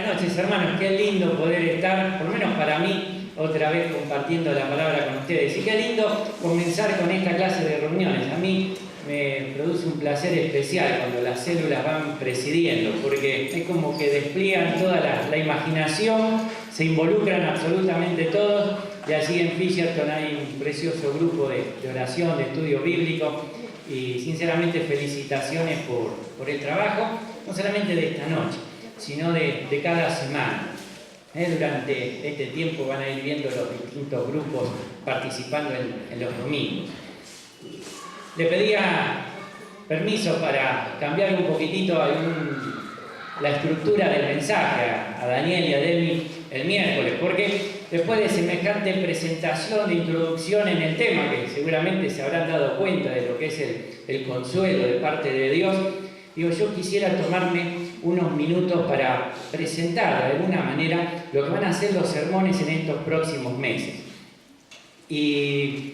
Buenas noches, hermanos. Qué lindo poder estar, por lo menos para mí, otra vez compartiendo la palabra con ustedes. Y qué lindo comenzar con esta clase de reuniones. A mí me produce un placer especial cuando las células van presidiendo, porque es como que despliegan toda la imaginación, se involucran absolutamente todos, y allí en Fisherton hay un precioso grupo de oración, de estudio bíblico, y sinceramente felicitaciones por el trabajo, no solamente de esta noche, sino de cada semana. Durante este tiempo van a ir viendo los distintos grupos participando en los domingos. Le pedía permiso para cambiar un poquitito la estructura del mensaje a Daniel y a Demi el miércoles, porque después de semejante presentación de introducción en el tema, que seguramente se habrán dado cuenta de lo que es el consuelo de parte de Dios, digo, yo quisiera tomarme unos minutos para presentar de alguna manera lo que van a ser los sermones en estos próximos meses. Y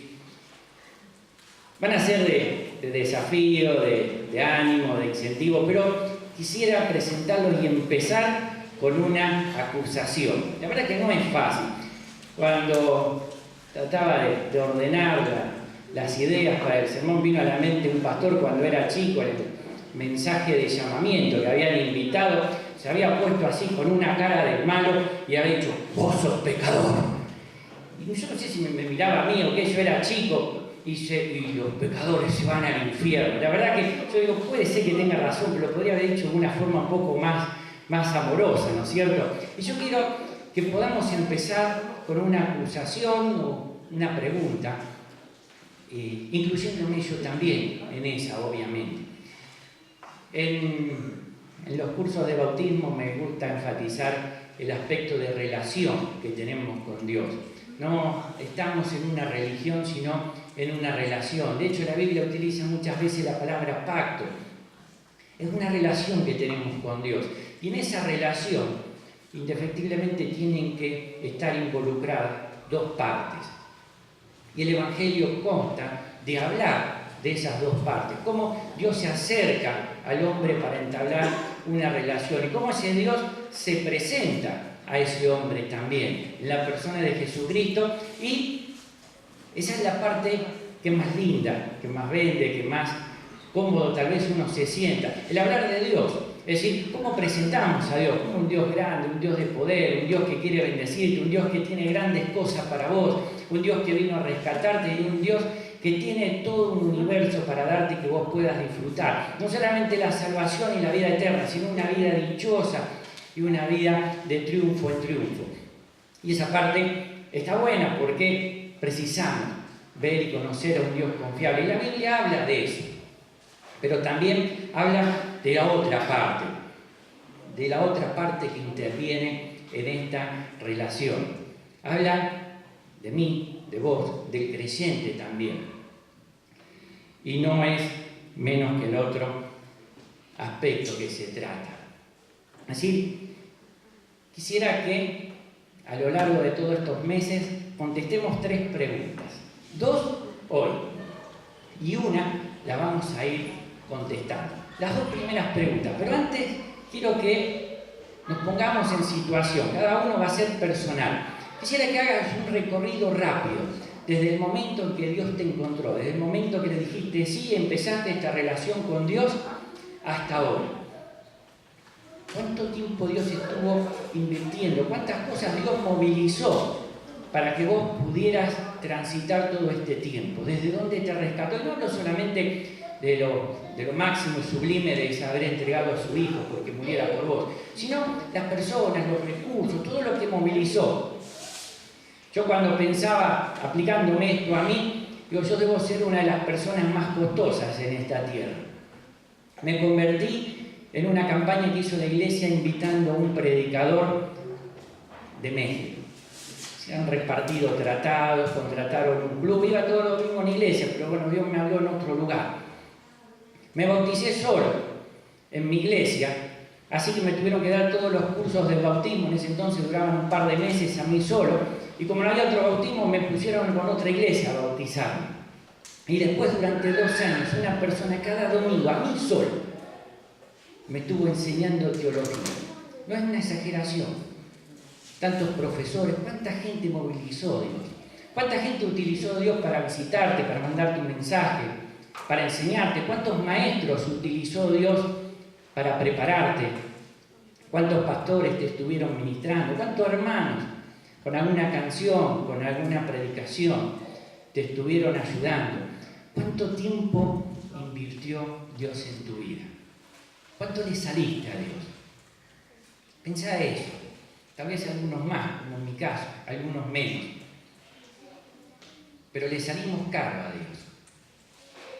van a ser de desafío, de ánimo, de incentivo, pero quisiera presentarlos y empezar con una acusación. La verdad que no es fácil. Cuando trataba de ordenar las ideas para el sermón, vino a la mente un pastor cuando era chico, el mensaje de llamamiento que habían invitado, se había puesto así con una cara de malo y había dicho: vos sos pecador. Y yo no sé si me miraba a mí o que yo era chico, y los pecadores se van al infierno. La verdad que yo digo, puede ser que tenga razón, pero lo podría haber dicho de una forma un poco más amorosa, ¿no es cierto? Y yo quiero que podamos empezar con una acusación o una pregunta, incluyéndome yo también en esa, obviamente. En los cursos de bautismo me gusta enfatizar el aspecto de relación que tenemos con Dios. No estamos en una religión, sino en una relación. De hecho, la Biblia utiliza muchas veces la palabra pacto. Es una relación que tenemos con Dios. Y en esa relación, indefectiblemente, tienen que estar involucradas dos partes. Y el Evangelio consta de hablar de esas dos partes, cómo Dios se acerca al hombre para entablar una relación y cómo ese Dios se presenta a ese hombre también, en la persona de Jesucristo. Y esa es la parte que es más linda, que más vende, que más cómodo tal vez uno se sienta, el hablar de Dios. Es decir, cómo presentamos a Dios como un Dios grande, un Dios de poder, un Dios que quiere bendecirte, un Dios que tiene grandes cosas para vos, un Dios que vino a rescatarte y un Dios que tiene todo un universo para darte y que vos puedas disfrutar. No solamente la salvación y la vida eterna, sino una vida dichosa y una vida de triunfo en triunfo. Y esa parte está buena porque precisamos ver y conocer a un Dios confiable. Y la Biblia habla de eso, pero también habla de la otra parte que interviene en esta relación. Habla de mí, de vos, del creyente también. Y no es menos que el otro aspecto que se trata. Así, quisiera que a lo largo de todos estos meses contestemos 3 preguntas. 2 hoy y una la vamos a ir contestando. Las 2 primeras preguntas, pero antes quiero que nos pongamos en situación. Cada uno va a ser personal. Quisiera que hagas un recorrido rápido desde el momento en que Dios te encontró, desde el momento que le dijiste sí, empezaste esta relación con Dios, hasta hoy. ¿Cuánto tiempo Dios estuvo invirtiendo? ¿Cuántas cosas Dios movilizó para que vos pudieras transitar todo este tiempo? ¿Desde dónde te rescató? Y no hablo solamente de lo máximo y sublime de haber entregado a su Hijo porque muriera por vos, sino las personas, los recursos, todo lo que movilizó. Yo cuando pensaba, aplicándome esto a mí, digo, yo debo ser una de las personas más costosas en esta tierra. Me convertí en una campaña que hizo la iglesia invitando a un predicador de México. Se han repartido tratados, contrataron un club, iba todo lo mismo en la iglesia, pero bueno, Dios me habló en otro lugar. Me bauticé solo en mi iglesia, así que me tuvieron que dar todos los cursos de bautismo, en ese entonces duraban un par de meses a mí solo, y como no había otro bautismo, me pusieron con otra iglesia a bautizarme. Y después, durante 2 años, una persona cada domingo, a mí solo, me estuvo enseñando teología. No es una exageración. Tantos profesores, ¿cuánta gente movilizó Dios? ¿Cuánta gente utilizó Dios para visitarte, para mandarte un mensaje, para enseñarte? ¿Cuántos maestros utilizó Dios para prepararte? ¿Cuántos pastores te estuvieron ministrando? ¿Cuántos hermanos con alguna canción, con alguna predicación te estuvieron ayudando? ¿Cuánto tiempo invirtió Dios en tu vida? ¿Cuánto le saliste a Dios? Pensá eso. Tal vez algunos más, como en mi caso, algunos menos. Pero le salimos caro a Dios.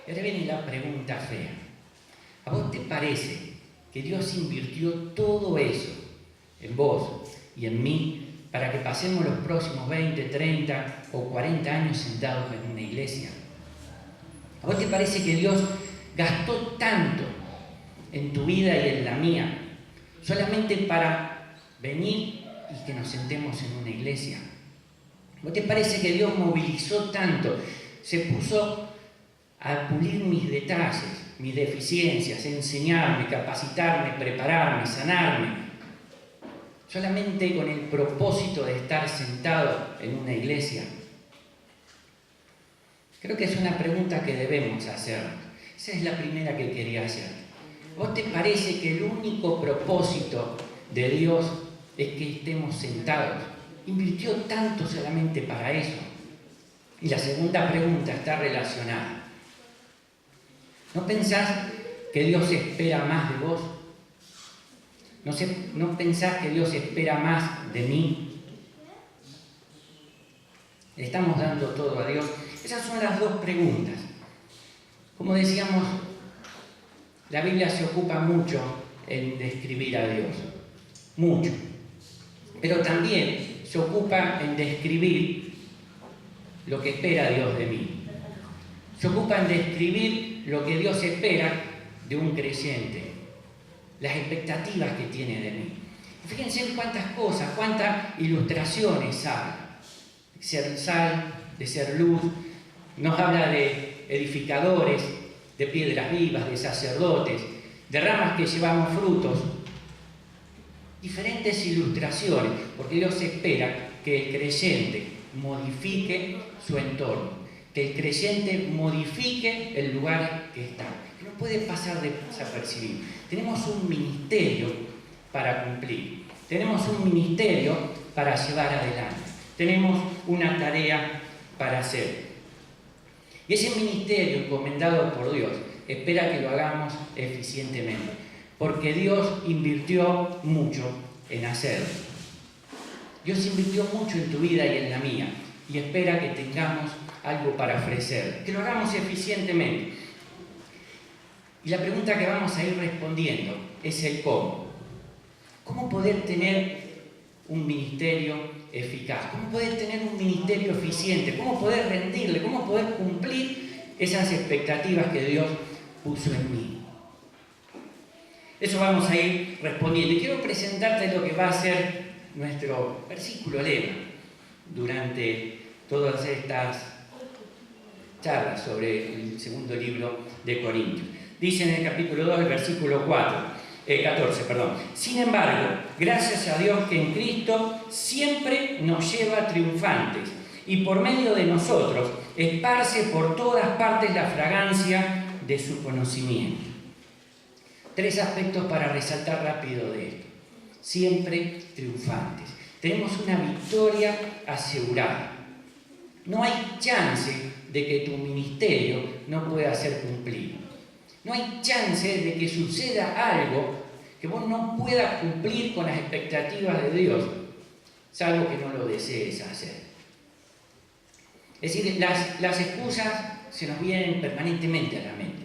Y ahora viene la pregunta fea. ¿A vos te parece que Dios invirtió todo eso en vos y en mí para que pasemos los próximos 20, 30 o 40 años sentados en una iglesia? ¿A vos te parece que Dios gastó tanto en tu vida y en la mía solamente para venir y que nos sentemos en una iglesia? ¿No te parece que Dios movilizó tanto, se puso a pulir mis detalles, mis deficiencias, enseñarme, capacitarme, prepararme, sanarme, solamente con el propósito de estar sentado en una iglesia? Creo que es una pregunta que debemos hacer. Esa es la primera que quería hacer. ¿Vos te parece que el único propósito de Dios es que estemos sentados? ¿Invirtió tanto solamente para eso? Y la segunda pregunta está relacionada. ¿No pensás que Dios espera más de vos? ¿No pensás que Dios espera más de mí? ¿Le estamos dando todo a Dios? Esas son las dos preguntas. Como decíamos, la Biblia se ocupa mucho en describir a Dios. Mucho. Pero también se ocupa en describir lo que espera Dios de mí. Se ocupa en describir lo que Dios espera de un creyente, las expectativas que tiene de mí. Fíjense en cuántas cosas, cuántas ilustraciones habla. De ser sal, de ser luz. Nos habla de edificadores, de piedras vivas, de sacerdotes, de ramas que llevamos frutos. Diferentes ilustraciones, porque Dios espera que el creyente modifique su entorno, que el creyente modifique el lugar que está, que no puede pasar desapercibido. Tenemos un ministerio para cumplir, tenemos un ministerio para llevar adelante, tenemos una tarea para hacer. Y ese ministerio encomendado por Dios espera que lo hagamos eficientemente, porque Dios invirtió mucho en hacerlo. Dios invirtió mucho en tu vida y en la mía, y espera que tengamos algo para ofrecer, que lo hagamos eficientemente. Y la pregunta que vamos a ir respondiendo es el cómo. ¿Cómo poder tener un ministerio eficaz? ¿Cómo poder tener un ministerio eficiente? ¿Cómo poder rendirle? ¿Cómo poder cumplir esas expectativas que Dios puso en mí? Eso vamos a ir respondiendo. Y quiero presentarte lo que va a ser nuestro versículo lema durante todas estas charlas sobre el segundo libro de Corintios. Dice en el capítulo 2, el versículo 14. Sin embargo, gracias a Dios que en Cristo siempre nos lleva triunfantes y por medio de nosotros esparce por todas partes la fragancia de su conocimiento. 3 aspectos para resaltar rápido de esto. Siempre triunfantes. Tenemos una victoria asegurada. No hay chance de que tu ministerio no pueda ser cumplido. No hay chance de que suceda algo que vos no puedas cumplir con las expectativas de Dios, salvo que no lo desees hacer. Es decir, las excusas se nos vienen permanentemente a la mente.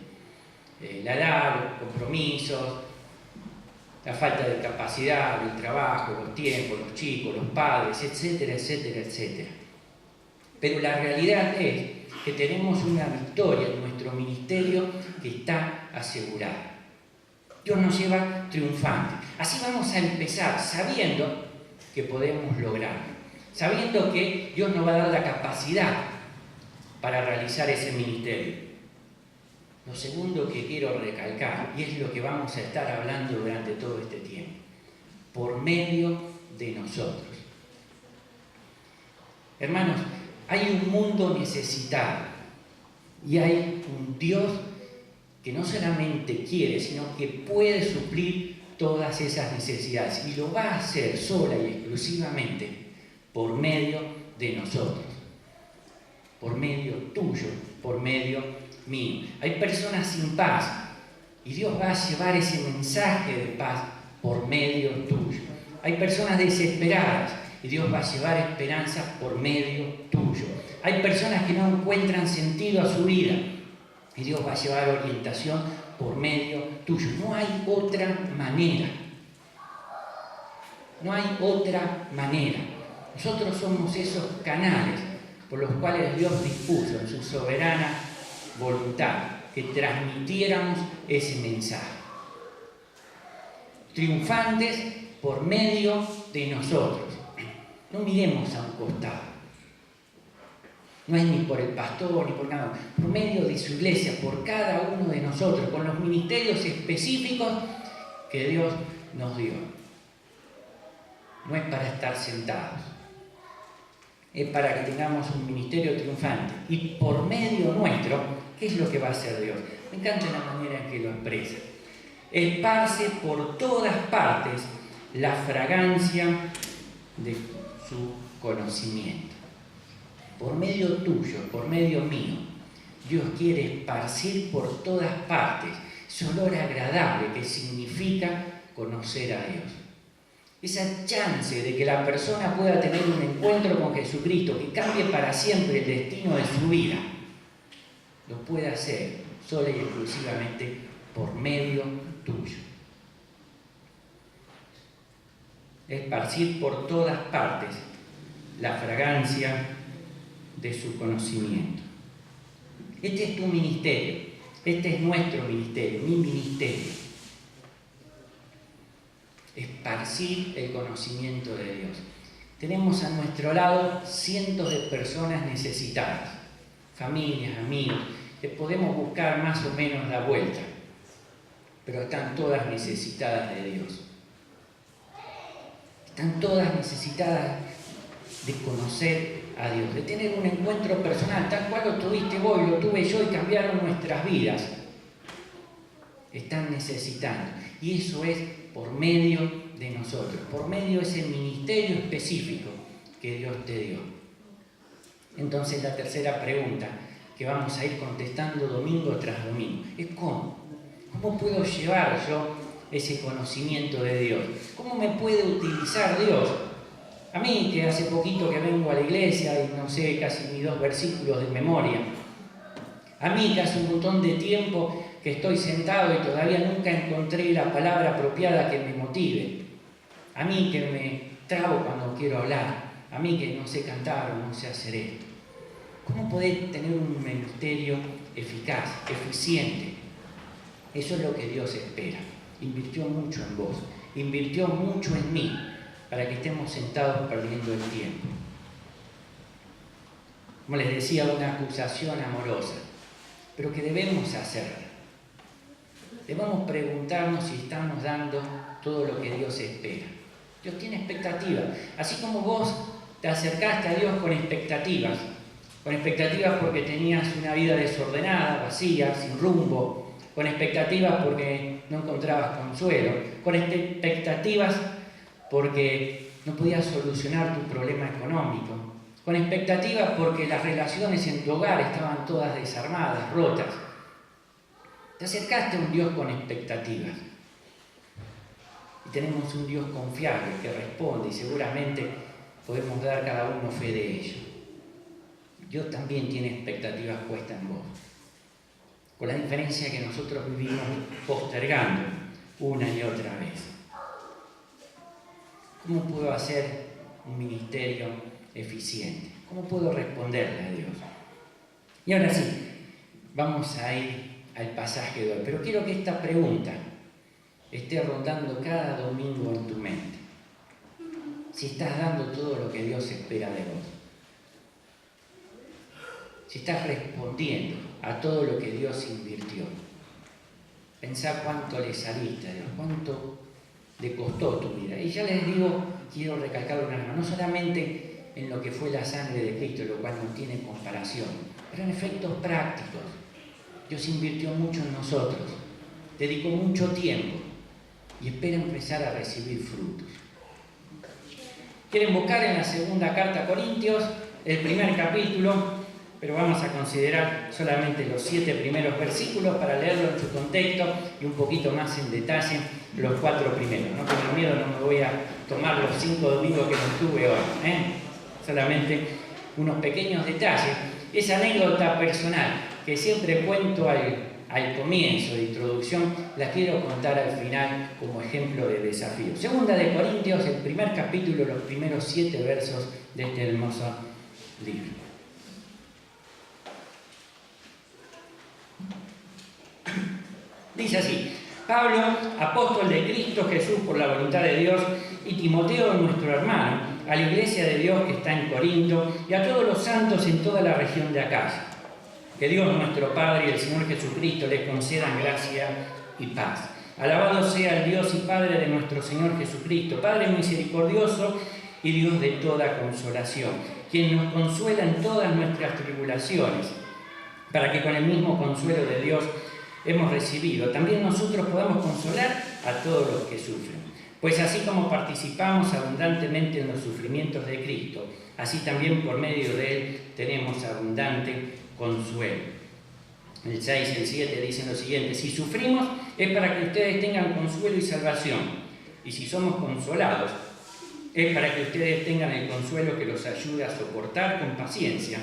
La edad, los compromisos, la falta de capacidad, el trabajo, los tiempos, los chicos, los padres, etcétera, etcétera, etcétera. Pero la realidad es que tenemos una victoria en nuestro ministerio que está asegurada. Dios nos lleva triunfantes. Así vamos a empezar sabiendo que podemos lograrlo, sabiendo que Dios nos va a dar la capacidad para realizar ese ministerio. Lo segundo que quiero recalcar, y es lo que vamos a estar hablando durante todo este tiempo, por medio de nosotros. Hermanos, hay un mundo necesitado y hay un Dios que no solamente quiere, sino que puede suplir todas esas necesidades y lo va a hacer sola y exclusivamente por medio de nosotros, por medio tuyo, por medio mío. Hay personas sin paz y Dios va a llevar ese mensaje de paz por medio tuyo. Hay personas desesperadas y Dios va a llevar esperanza por medio tuyo. Hay personas que no encuentran sentido a su vida y Dios va a llevar orientación por medio tuyo. No hay otra manera. No hay otra manera. Nosotros somos esos canales por los cuales Dios dispuso en su soberana voluntad que transmitiéramos ese mensaje. Triunfantes por medio de nosotros. No miremos a un costado. No es ni por el pastor ni por nada, por medio de su iglesia, por cada uno de nosotros, con los ministerios específicos que Dios nos dio. No es para estar sentados, es para que tengamos un ministerio triunfante. Y por medio nuestro, ¿qué es lo que va a hacer Dios? Me encanta la manera en que lo expresa. Esparce por todas partes la fragancia de su conocimiento. Por medio tuyo, por medio mío, Dios quiere esparcir por todas partes ese olor agradable que significa conocer a Dios. Esa chance de que la persona pueda tener un encuentro con Jesucristo, que cambie para siempre el destino de su vida, lo puede hacer solo y exclusivamente por medio tuyo. Esparcir por todas partes la fragancia de su conocimiento. Este es tu ministerio, este es nuestro ministerio, mi ministerio. Esparcir el conocimiento de Dios. Tenemos a nuestro lado cientos de personas necesitadas, familias, amigos, que podemos buscar más o menos la vuelta, pero están todas necesitadas de Dios. Están todas necesitadas de conocer a Dios, de tener un encuentro personal, tal cual lo tuviste vos y lo tuve yo y cambiaron nuestras vidas. Están necesitando. Y eso es por medio de nosotros, por medio de ese ministerio específico que Dios te dio. Entonces la tercera pregunta que vamos a ir contestando domingo tras domingo es ¿cómo? ¿Cómo puedo llevar yo ese conocimiento de Dios? ¿Cómo me puede utilizar Dios? A mí, que hace poquito que vengo a la iglesia y no sé casi ni 2 versículos de memoria. A mí, que hace un montón de tiempo que estoy sentado y todavía nunca encontré la palabra apropiada que me motive. A mí, que me trabo cuando quiero hablar. A mí, que no sé cantar o no sé hacer esto. ¿Cómo poder tener un ministerio eficaz, eficiente? Eso es lo que Dios espera. Invirtió mucho en vos, invirtió mucho en mí, para que estemos sentados perdiendo el tiempo. Como les decía, una acusación amorosa, pero que debemos hacer. Debemos preguntarnos si estamos dando todo lo que Dios espera. Dios tiene expectativas. Así como vos te acercaste a Dios con expectativas porque tenías una vida desordenada, vacía, sin rumbo, con expectativas porque no encontrabas consuelo, con expectativas porque no podías solucionar tu problema económico, con expectativas porque las relaciones en tu hogar estaban todas desarmadas, rotas. Te acercaste a un Dios con expectativas. Y tenemos un Dios confiable que responde y seguramente podemos dar cada uno fe de ello. Dios también tiene expectativas puestas en vos, con la diferencia que nosotros vivimos postergando una y otra vez. ¿Cómo puedo hacer un ministerio eficiente? ¿Cómo puedo responderle a Dios? Y ahora sí, vamos a ir al pasaje de hoy. Pero quiero que esta pregunta esté rondando cada domingo en tu mente. Si estás dando todo lo que Dios espera de vos. Si estás respondiendo a todo lo que Dios invirtió. Pensá cuánto le saliste a Dios, cuánto le costó tu vida. Y ya les digo, quiero recalcar una vez más, no solamente en lo que fue la sangre de Cristo, lo cual no tiene comparación, pero en efectos prácticos. Dios invirtió mucho en nosotros, dedicó mucho tiempo y espera empezar a recibir frutos. Quieren buscar en la segunda carta a Corintios, el primer capítulo, pero vamos a considerar solamente los 7 primeros versículos para leerlo en su contexto y un poquito más en detalle los 4 primeros. No tengan miedo, no me voy a tomar los 5 domingos que no tuve hoy, solamente unos pequeños detalles. Esa anécdota personal que siempre cuento al comienzo de introducción, la quiero contar al final como ejemplo de desafío. Segunda de Corintios, el primer capítulo, los primeros 7 versos de este hermoso libro. Dice así: Pablo, apóstol de Cristo Jesús por la voluntad de Dios, y Timoteo, nuestro hermano, a la iglesia de Dios que está en Corinto, y a todos los santos en toda la región de Acaya. Que Dios nuestro Padre y el Señor Jesucristo les concedan gracia y paz. Alabado sea el Dios y Padre de nuestro Señor Jesucristo, Padre misericordioso y Dios de toda consolación, quien nos consuela en todas nuestras tribulaciones, para que con el mismo consuelo de Dios hemos recibido, también nosotros podamos consolar a todos los que sufren. Pues así como participamos abundantemente en los sufrimientos de Cristo, así también por medio de Él tenemos abundante consuelo. El 6 y el 7 dicen lo siguiente: si sufrimos es para que ustedes tengan consuelo y salvación, y si somos consolados es para que ustedes tengan el consuelo que los ayude a soportar con paciencia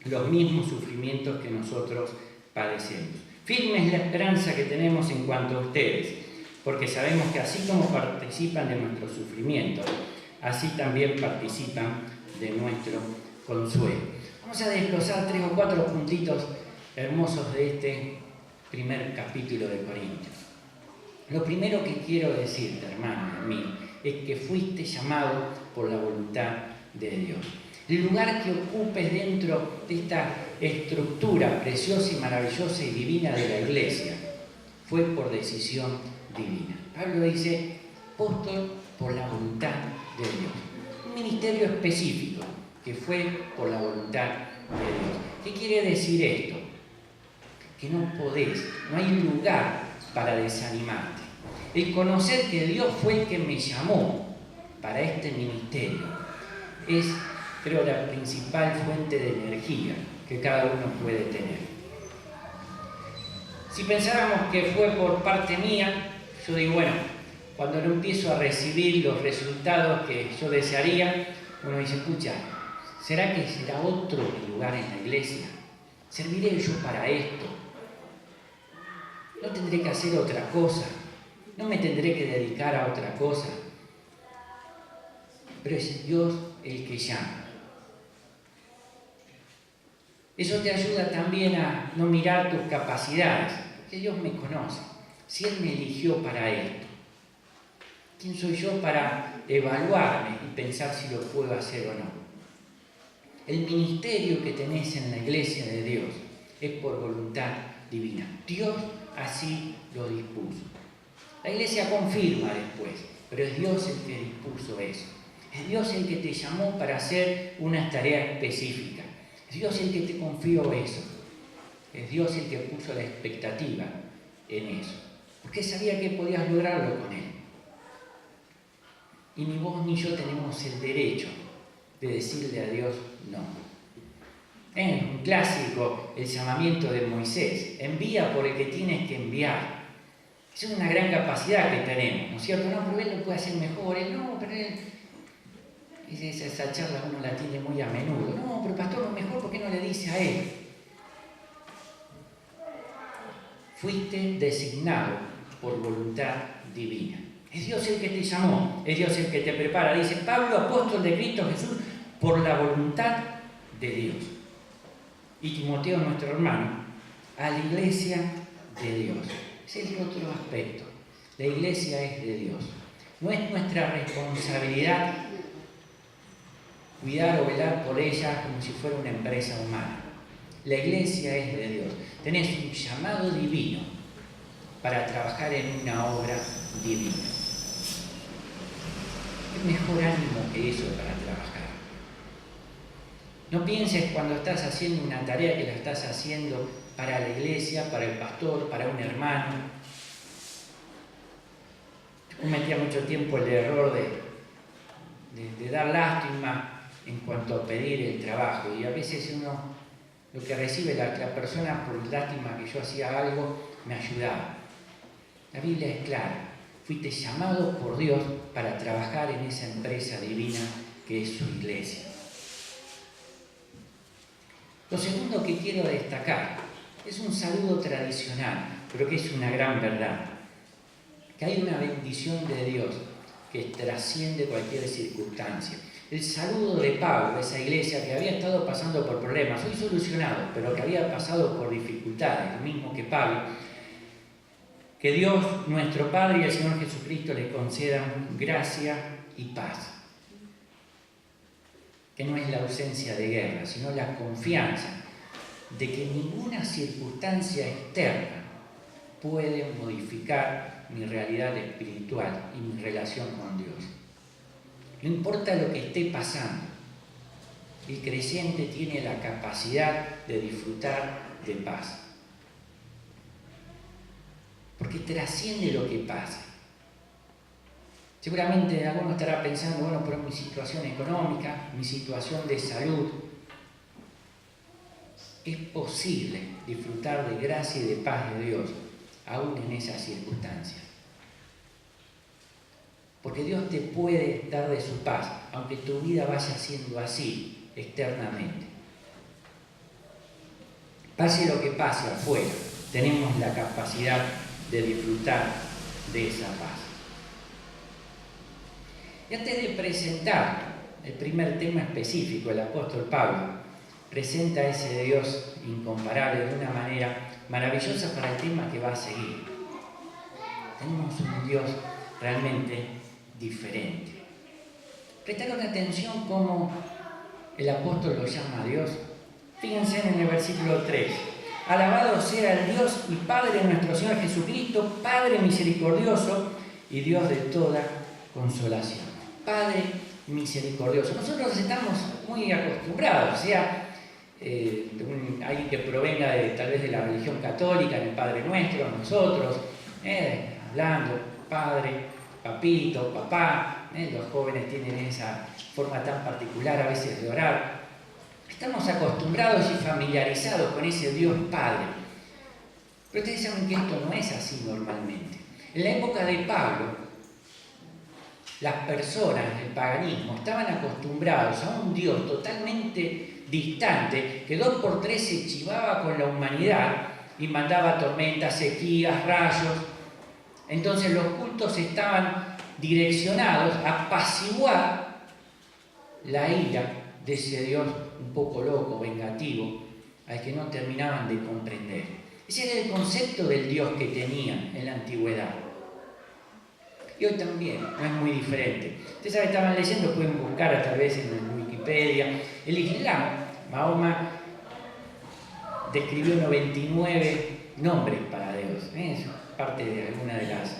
los mismos sufrimientos que nosotros padecemos. Firme es la esperanza que tenemos en cuanto a ustedes, porque sabemos que así como participan de nuestros sufrimientos, así también participan de nuestro consuelo. Vamos a desglosar 3 o 4 puntitos hermosos de este primer capítulo de Corintios. Lo primero que quiero decirte, hermano y amigo, es que fuiste llamado por la voluntad de Dios. El lugar que ocupes dentro de esta estructura preciosa y maravillosa y divina de la iglesia fue por decisión divina. Pablo dice: apóstol por la voluntad de Dios. Un ministerio específico que fue por la voluntad de Dios. ¿Qué quiere decir esto? Que no hay lugar para desanimarte. El conocer que Dios fue el que me llamó para este ministerio es, creo, la principal fuente de energía que cada uno puede tener. Si pensáramos que fue por parte mía, yo digo, bueno, cuando no empiezo a recibir los resultados que yo desearía, uno dice, escucha, ¿será que será otro mi lugar en la iglesia? ¿Serviré yo para esto? ¿No tendré que hacer otra cosa? ¿No me tendré que dedicar a otra cosa? Pero es Dios el que llama. Eso te ayuda también a no mirar tus capacidades, porque Dios me conoce. Si Él me eligió para esto, ¿quién soy yo para evaluarme y pensar si lo puedo hacer o no? El ministerio que tenés en la iglesia de Dios es por voluntad divina. Dios así lo dispuso. La iglesia confirma después, pero es Dios el que dispuso eso. Es Dios el que te llamó para hacer una tarea específica. Es Dios el que te confió eso. Es Dios el que puso la expectativa en eso. Porque sabía que podías lograrlo con Él. Y ni vos ni yo tenemos el derecho de decirle a Dios no. Es un clásico el llamamiento de Moisés. Envía por el que tienes que enviar. Es una gran capacidad que tenemos, ¿no es cierto? No, pero Él lo puede hacer mejor. Él no, pero Él... Esa charla uno la tiene muy a menudo. No, pero pastor, lo mejor, ¿por qué no le dice a Él? Fuiste designado por voluntad divina. Es Dios el que te llamó, es Dios el que te prepara. Dice Pablo, apóstol de Cristo Jesús, por la voluntad de Dios. Y Timoteo, nuestro hermano, a la iglesia de Dios. Ese es el otro aspecto. La iglesia es de Dios. No es nuestra responsabilidad cuidar o velar por ella como si fuera una empresa humana. La iglesia es de Dios. Tenés un llamado divino para trabajar en una obra divina. ¿Qué mejor ánimo que eso para trabajar? No pienses cuando estás haciendo una tarea que la estás haciendo para la iglesia, para el pastor, para un hermano. Yo cometía mucho tiempo el error de dar lástima en cuanto a pedir el trabajo, y a veces lo que recibe la persona por lástima que yo hacía algo, me ayudaba. La Biblia es clara: fuiste llamado por Dios para trabajar en esa empresa divina que es su iglesia. Lo segundo que quiero destacar es un saludo tradicional, pero que es una gran verdad: que hay una bendición de Dios que trasciende cualquier circunstancia. El saludo de Pablo, de esa iglesia que había estado pasando por problemas, hoy solucionados, pero que había pasado por dificultades, lo mismo que Pablo, que Dios, nuestro Padre y el Señor Jesucristo les concedan gracia y paz. Que no es la ausencia de guerra, sino la confianza de que ninguna circunstancia externa puede modificar mi realidad espiritual y mi relación con Dios. No importa lo que esté pasando, el creyente tiene la capacidad de disfrutar de paz. Porque trasciende lo que pasa. Seguramente alguno estará pensando, bueno, pero mi situación económica, mi situación de salud. Es posible disfrutar de gracia y de paz de Dios, aún en esas circunstancias. Porque Dios te puede dar de su paz, aunque tu vida vaya siendo así, externamente. Pase lo que pase afuera, tenemos la capacidad de disfrutar de esa paz. Y antes de presentar el primer tema específico, el apóstol Pablo presenta a ese Dios incomparable de una manera maravillosa para el tema que va a seguir. Tenemos un Dios realmente diferente. Prestaron atención cómo el apóstol lo llama a Dios. Fíjense en el versículo 3. Alabado sea el Dios y Padre de nuestro Señor Jesucristo, Padre misericordioso y Dios de toda consolación. Padre misericordioso. Nosotros estamos muy acostumbrados, sea alguien que provenga tal vez de la religión católica, en el Padre Nuestro, nosotros, hablando, Padre, papito, papá, los jóvenes tienen esa forma tan particular a veces de orar. Estamos acostumbrados y familiarizados con ese Dios Padre. Pero ustedes saben que esto no es así normalmente. En la época de Pablo, las personas del paganismo estaban acostumbrados a un Dios totalmente distante, que 2x3 se chivaba con la humanidad y mandaba tormentas, sequías, rayos. Entonces los cultos estaban direccionados a apaciguar la ira de ese Dios un poco loco, vengativo, al que no terminaban de comprender. Ese era el concepto del Dios que tenían en la antigüedad. Y hoy también no es muy diferente. Ustedes saben, estaban leyendo, pueden buscar a través en Wikipedia, el Islam. Mahoma describió 99 nombres para Dios. Es parte de alguna de las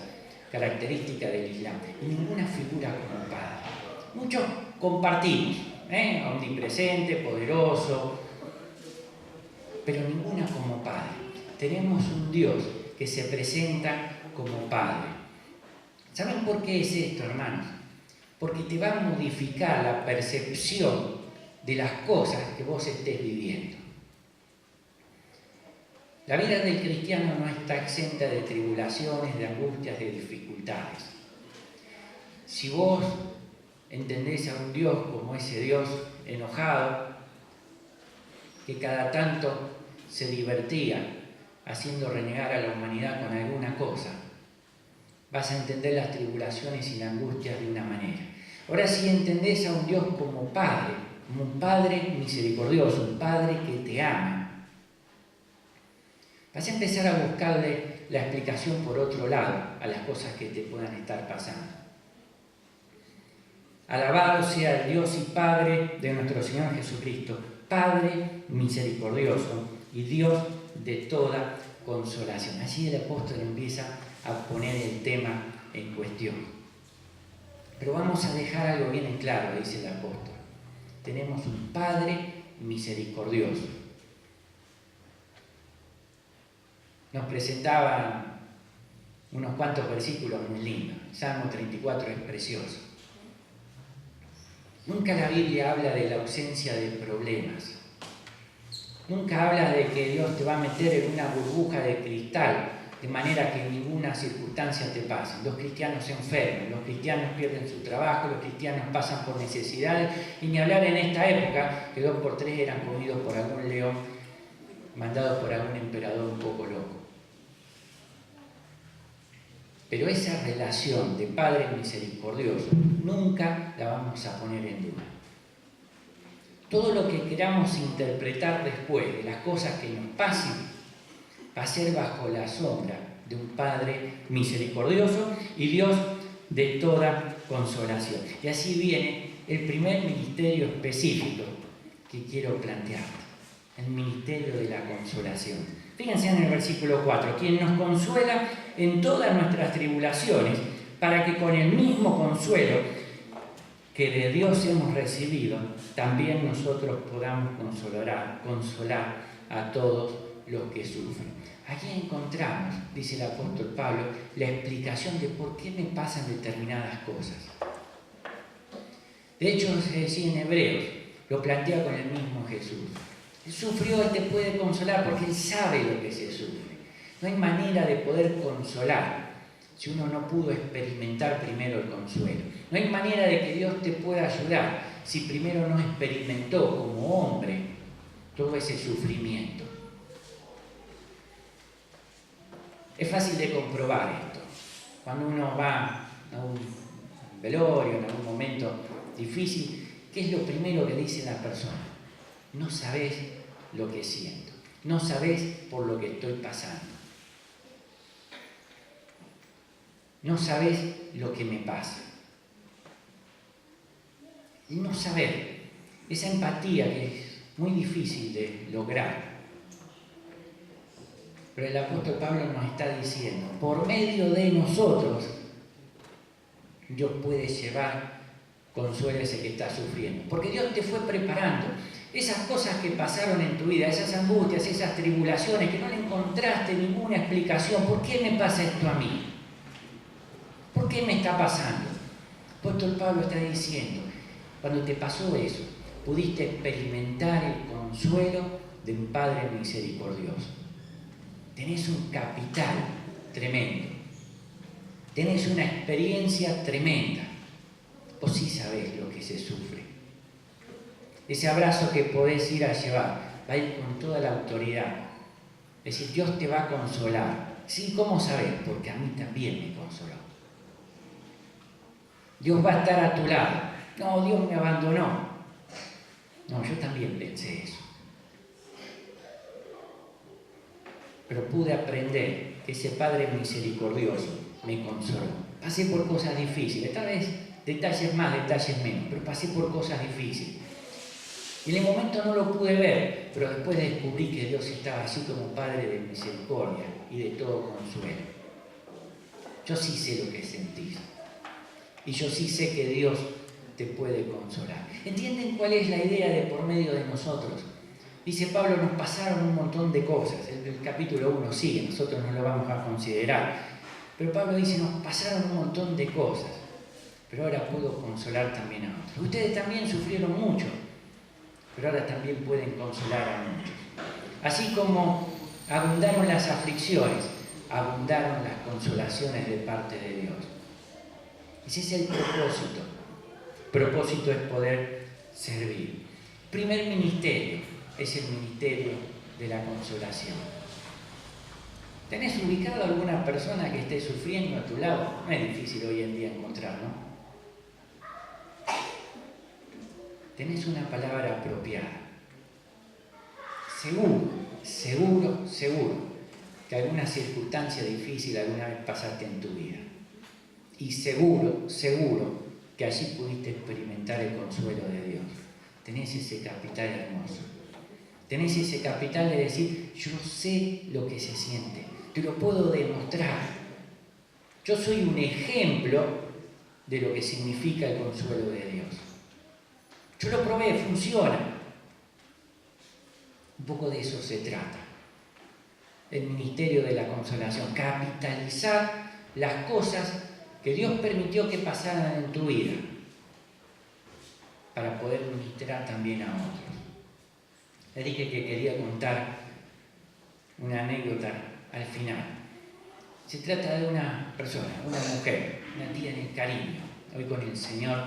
características del Islam. Y ninguna figura como Padre. Muchos compartimos, omnipresente, poderoso, pero ninguna como Padre. Tenemos un Dios que se presenta como Padre. ¿Saben por qué es esto, hermanos? Porque te va a modificar la percepción de las cosas que vos estés viviendo. La vida del cristiano no está exenta de tribulaciones, de angustias, de dificultades. Si vos entendés a un Dios como ese Dios enojado, que cada tanto se divertía haciendo renegar a la humanidad con alguna cosa, vas a entender las tribulaciones y las angustias de una manera. Ahora, si entendés a un Dios como Padre, como un Padre misericordioso, un Padre que te ama, vas a empezar a buscarle la explicación por otro lado a las cosas que te puedan estar pasando. Alabado sea el Dios y Padre de nuestro Señor Jesucristo, Padre misericordioso y Dios de toda consolación. Allí el apóstol empieza a poner el tema en cuestión. Pero vamos a dejar algo bien en claro, dice el apóstol. Tenemos un Padre misericordioso. Nos presentaban unos cuantos versículos muy lindos. Salmo 34 es precioso. Nunca la Biblia habla de la ausencia de problemas. Nunca habla de que Dios te va a meter en una burbuja de cristal, de manera que ninguna circunstancia te pase. Los cristianos se enferman, los cristianos pierden su trabajo, los cristianos pasan por necesidades, y ni hablar en esta época, que 2 por 3 eran comidos por algún león, mandado por algún emperador un poco loco. Pero esa relación de Padre misericordioso nunca la vamos a poner en duda. Todo lo que queramos interpretar después de las cosas que nos pasen va a ser bajo la sombra de un Padre misericordioso y Dios de toda consolación. Y así viene el primer ministerio específico que quiero plantear, el ministerio de la consolación. Fíjense en el versículo 4, quien nos consuela en todas nuestras tribulaciones, para que con el mismo consuelo que de Dios hemos recibido, también nosotros podamos consolar a todos los que sufren. Aquí encontramos, dice el apóstol Pablo, la explicación de por qué me pasan determinadas cosas. De hecho, se decía en Hebreos, lo plantea con el mismo Jesús. Él sufrió, Él te puede consolar porque Él sabe lo que se sufre. No hay manera de poder consolar si uno no pudo experimentar primero el consuelo. No hay manera de que Dios te pueda ayudar si primero no experimentó como hombre todo ese sufrimiento. Es fácil de comprobar esto. Cuando uno va a un velorio, en algún momento difícil, ¿qué es lo primero que dice la persona? No sabés lo que siento, no sabés por lo que estoy pasando, no sabés lo que me pasa. Y no saber, esa empatía que es muy difícil de lograr. Pero el apóstol Pablo nos está diciendo, por medio de nosotros, Dios puede llevar consuelo a ese que está sufriendo. Porque Dios te fue preparando. Esas cosas que pasaron en tu vida, esas angustias, esas tribulaciones, que no le encontraste ninguna explicación. ¿Por qué me pasa esto a mí? ¿Por qué me está pasando? El apóstol Pablo está diciendo, cuando te pasó eso, pudiste experimentar el consuelo de un Padre misericordioso. Tenés un capital tremendo. Tenés una experiencia tremenda. Vos sí sabés lo que se sufre. Ese abrazo que podés ir a llevar, va a ir con toda la autoridad. Es decir, Dios te va a consolar. Sí, ¿cómo sabés? Porque a mí también me consoló. Dios va a estar a tu lado. No, Dios me abandonó. No, yo también pensé eso. Pero pude aprender que ese Padre misericordioso me consoló. Pasé por cosas difíciles, tal vez detalles más, detalles menos, pero pasé por cosas difíciles. Y en el momento no lo pude ver, pero después descubrí que Dios estaba así como Padre de misericordia y de todo consuelo. Yo sí sé lo que sentís. Y yo sí sé que Dios te puede consolar. ¿Entienden cuál es la idea de por medio de nosotros? Dice Pablo, nos pasaron un montón de cosas. El capítulo 1 sigue, nosotros no lo vamos a considerar. Pero Pablo dice, nos pasaron un montón de cosas. Pero ahora puedo consolar también a otros. Ustedes también sufrieron mucho, pero ahora también pueden consolar a muchos. Así como abundaron las aflicciones, abundaron las consolaciones de parte de Dios. Ese es el propósito. El propósito es poder servir. Primer ministerio es el ministerio de la consolación. ¿Tenés ubicado a alguna persona que esté sufriendo a tu lado? No es difícil hoy en día encontrar, ¿no? Tenés una palabra apropiada. Seguro que alguna circunstancia difícil alguna vez pasaste en tu vida. Y seguro que allí pudiste experimentar el consuelo de Dios. Tenés ese capital hermoso. Tenés ese capital de decir, yo sé lo que se siente, te lo puedo demostrar. Yo soy un ejemplo de lo que significa el consuelo de Dios. Yo lo probé, funciona. Un poco de eso se trata. El ministerio de la consolación, capitalizar las cosas que Dios permitió que pasaran en tu vida para poder ministrar también a otros. Le dije que quería contar una anécdota al final. Se trata de una persona, una mujer, una tía en el cariño, hoy con el Señor,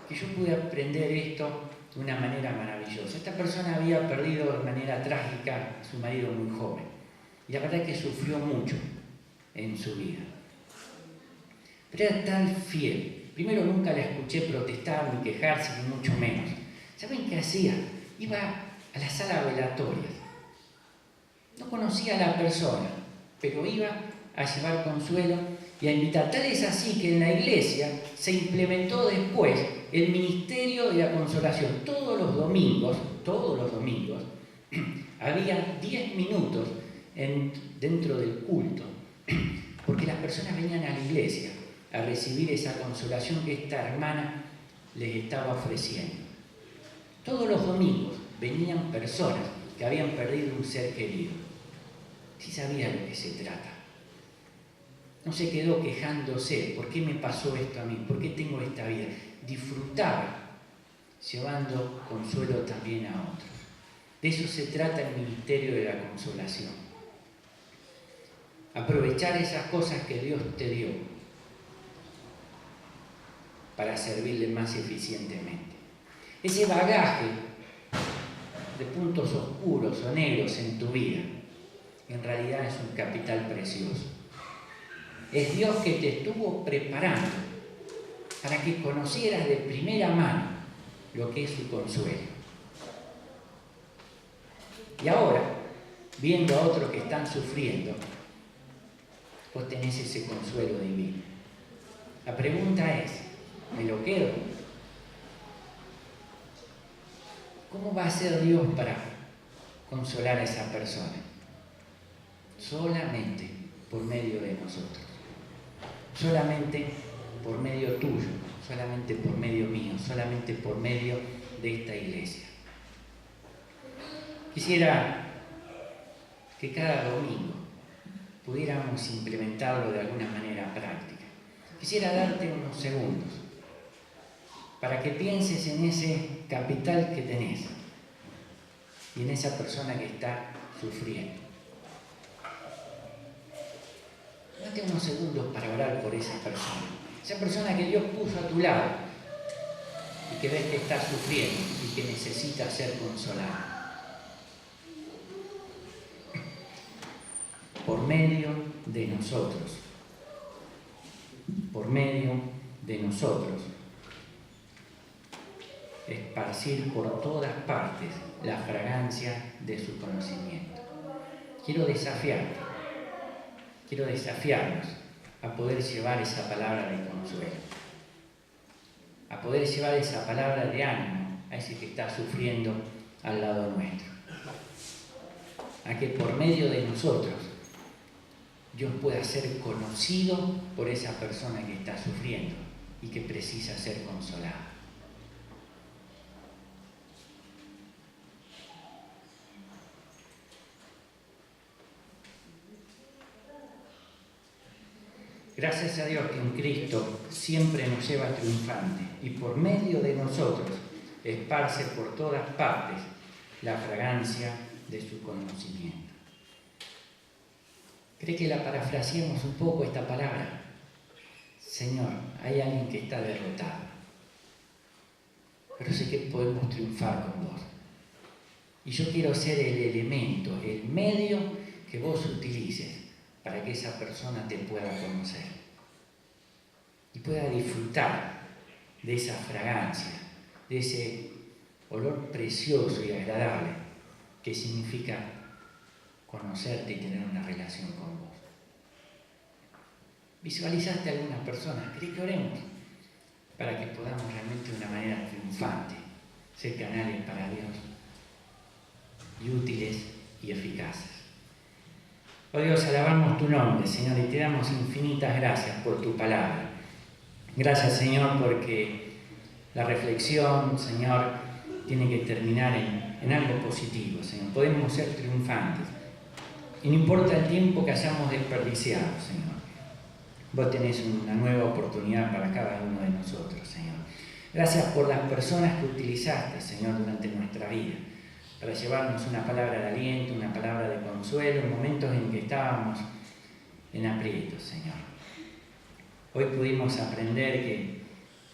que yo pude aprender esto de una manera maravillosa. Esta persona había perdido de manera trágica a su marido muy joven, y la verdad es que sufrió mucho en su vida. Pero era tan fiel. Primero, nunca la escuché protestar ni quejarse, ni mucho menos. ¿Saben qué hacía? Iba a la sala velatoria. No conocía a la persona, pero iba a llevar consuelo y a invitar. Tal es así que en la iglesia se implementó después el ministerio de la consolación. Todos los domingos, había 10 minutos dentro del culto, porque las personas venían a la iglesia a recibir esa consolación que esta hermana les estaba ofreciendo. Todos los domingos venían personas que habían perdido un ser querido. Sí sabía de lo que se trata. No se quedó quejándose, ¿por qué me pasó esto a mí? ¿Por qué tengo esta vida? Disfrutaba, llevando consuelo también a otros. De eso se trata el ministerio de la consolación. Aprovechar esas cosas que Dios te dio para servirle más eficientemente. Ese bagaje de puntos oscuros o negros en tu vida, en realidad es un capital precioso. Es Dios que te estuvo preparando para que conocieras de primera mano lo que es su consuelo. Y ahora, viendo a otros que están sufriendo, vos tenés ese consuelo divino. La pregunta es, ¿me lo quedo? ¿Cómo va a ser Dios para consolar a esa persona? Solamente por medio de nosotros. Solamente por medio tuyo, solamente por medio mío, solamente por medio de esta iglesia. Quisiera que cada domingo pudiéramos implementarlo de alguna manera práctica. Quisiera darte unos segundos para que pienses en ese capital que tenés y en esa persona que está sufriendo. Date unos segundos para orar por esa persona que Dios puso a tu lado y que ves que está sufriendo y que necesita ser consolada. Por medio de nosotros, esparcir por todas partes la fragancia de su conocimiento. Quiero desafiarnos a poder llevar esa palabra de consuelo, a poder llevar esa palabra de ánimo a ese que está sufriendo al lado nuestro, a que por medio de nosotros Dios pueda ser conocido por esa persona que está sufriendo y que precisa ser consolada. Gracias a Dios que en Cristo siempre nos lleva triunfante y por medio de nosotros esparce por todas partes la fragancia de su conocimiento. ¿Cree que la parafraseemos un poco esta palabra? Señor, hay alguien que está derrotado, pero sé que podemos triunfar con vos. Y yo quiero ser el elemento, el medio que vos utilices para que esa persona te pueda conocer y pueda disfrutar de esa fragancia, de ese olor precioso y agradable que significa conocerte y tener una relación con vos. ¿Visualizaste a algunas personas? ¿Querés que oremos? Para que podamos realmente de una manera triunfante ser canales para Dios y útiles y eficaces. Oh Dios, alabamos tu nombre, Señor, y te damos infinitas gracias por tu palabra. Gracias, Señor, porque la reflexión, Señor, tiene que terminar en algo positivo, Señor. Podemos ser triunfantes. Y no importa el tiempo que hayamos desperdiciado, Señor. Vos tenés una nueva oportunidad para cada uno de nosotros, Señor. Gracias por las personas que utilizaste, Señor, durante nuestra vida, para llevarnos una palabra de aliento, una palabra de consuelo en momentos en que estábamos en aprietos, Señor. Hoy pudimos aprender que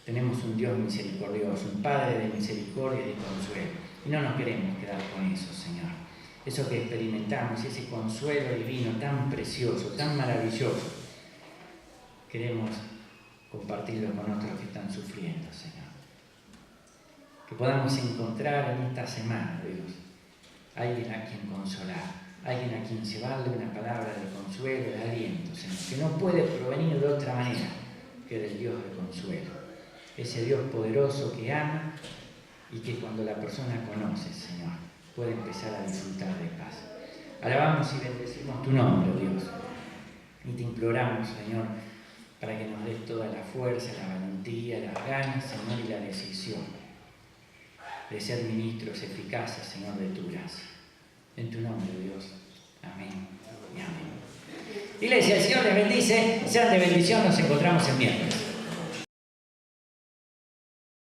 tenemos un Dios misericordioso, un Padre de misericordia y de consuelo. Y no nos queremos quedar con eso, Señor. Eso que experimentamos, ese consuelo divino tan precioso, tan maravilloso, queremos compartirlo con otros que están sufriendo, Señor. Que podamos encontrar en esta semana, Dios, alguien a quien consolar, alguien a quien llevarle una palabra de consuelo, de aliento, Señor, que no puede provenir de otra manera que del Dios de consuelo. Ese Dios poderoso que ama y que cuando la persona conoce, Señor, puede empezar a disfrutar de paz. Alabamos y bendecimos tu nombre, Dios, y te imploramos, Señor, para que nos des toda la fuerza, la valentía, las ganas, Señor, y la decisión de ser ministros eficaces, Señor, de tu gracia. En tu nombre, Dios. Amén y amén. Iglesia, el Señor les bendice. Sean de bendición. Nos encontramos el miércoles.